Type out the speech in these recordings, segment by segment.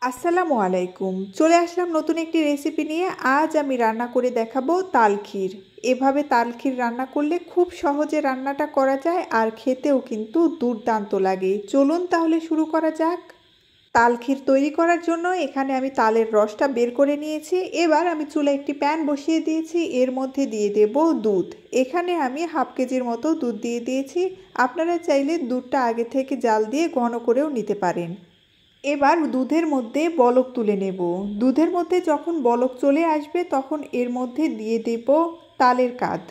আসসালামু আলাইকুম। চলে আসলাম নতুন একটি রেসিপি নিয়ে। আজ আমি রান্না করে দেখাবো তাল ক্ষীর। এভাবে তাল ক্ষীর রান্না করলে খুব সহজে রান্নাটা করা যায় আর খেতেও কিন্তু দুর্দান্ত লাগে। চলুন তাহলে শুরু করা যাক। তাল ক্ষীর তৈরি করার জন্য এখানে আমি তালের রসটা বের করে নিয়েছি। এবার আমি চুলায় একটি প্যান বসিয়ে দিয়েছি, এর মধ্যে দিয়ে দেব দুধ। এখানে আমি হাফ কেজির মতো দুধ দিয়ে দিয়েছি। আপনারা চাইলে দুধটা আগে থেকে জাল দিয়ে ঘন করেও নিতে পারেন। এবার দুধের মধ্যে বলক তুলে নেব। দুধের মধ্যে যখন বলক চলে আসবে তখন এর মধ্যে দিয়ে দেব তালের কাঁধ।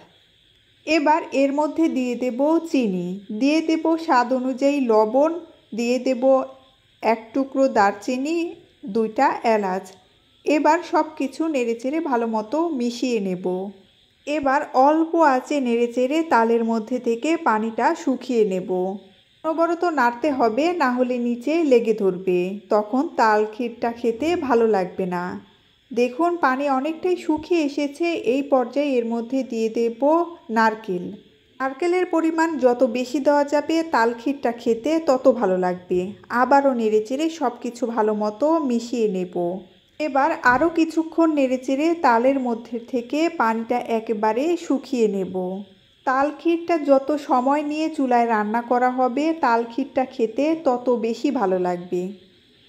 এবার এর মধ্যে দিয়ে দেব চিনি, দিয়ে দেব স্বাদ অনুযায়ী লবণ, দিয়ে দেব এক টুকরো দারচিনি, দুইটা এলাচ। এবার সব কিছু নেড়েচেড়ে ভালো মতো মিশিয়ে নেব। এবার অল্প আঁচে নেড়েচেড়ে তালের মধ্যে থেকে পানিটা শুকিয়ে নেব। অনবরত নাড়তে হবে, না হলে নিচে লেগে ধরবে, তখন তাল ক্ষীরটা খেতে ভালো লাগবে না। দেখুন পানি অনেকটাই শুকিয়ে এসেছে। এই পর্যায়ে এর মধ্যে দিয়ে দেব নারকেল। নারকেলের পরিমাণ যত বেশি দেওয়া যাবে তাল ক্ষীরটা খেতে তত ভালো লাগবে। আবারও নেড়েচেড়ে সব কিছু ভালো মতো মিশিয়ে নেব। এবার আরও কিছুক্ষণ নেড়েচেড়ে তালের মধ্যে থেকে পানিটা একেবারে শুকিয়ে নেব। তাল ক্ষীরটা যত সময় নিয়ে চুলায় রান্না করা হবে তাল ক্ষীরটা খেতে তত বেশি ভালো লাগবে।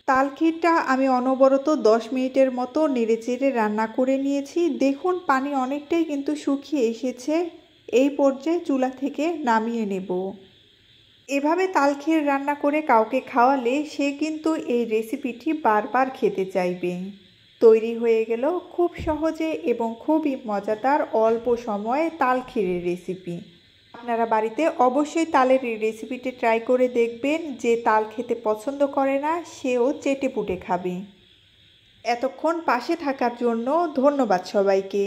তাল ক্ষীরটা আমি অনবরত 10 মিনিটের মতো নেড়েচেড়ে রান্না করে নিয়েছি। দেখুন পানি অনেকটাই কিন্তু শুকিয়ে এসেছে। এই পর্যায়ে চুলা থেকে নামিয়ে নেব। এভাবে তাল ক্ষীর রান্না করে কাউকে খাওয়ালে সে কিন্তু এই রেসিপিটি বারবার খেতে চাইবে। তৈরি হয়ে গেল খুব সহজে এবং খুবই মজাদার অল্প সময়ে তাল ক্ষীরের রেসিপি। আপনারা বাড়িতে অবশ্যই তালের এই রেসিপিটি ট্রাই করে দেখবেন। যে তাল খেতে পছন্দ করে না সেও চেটেপুটে খাবে। এতক্ষণ পাশে থাকার জন্য ধন্যবাদ সবাইকে।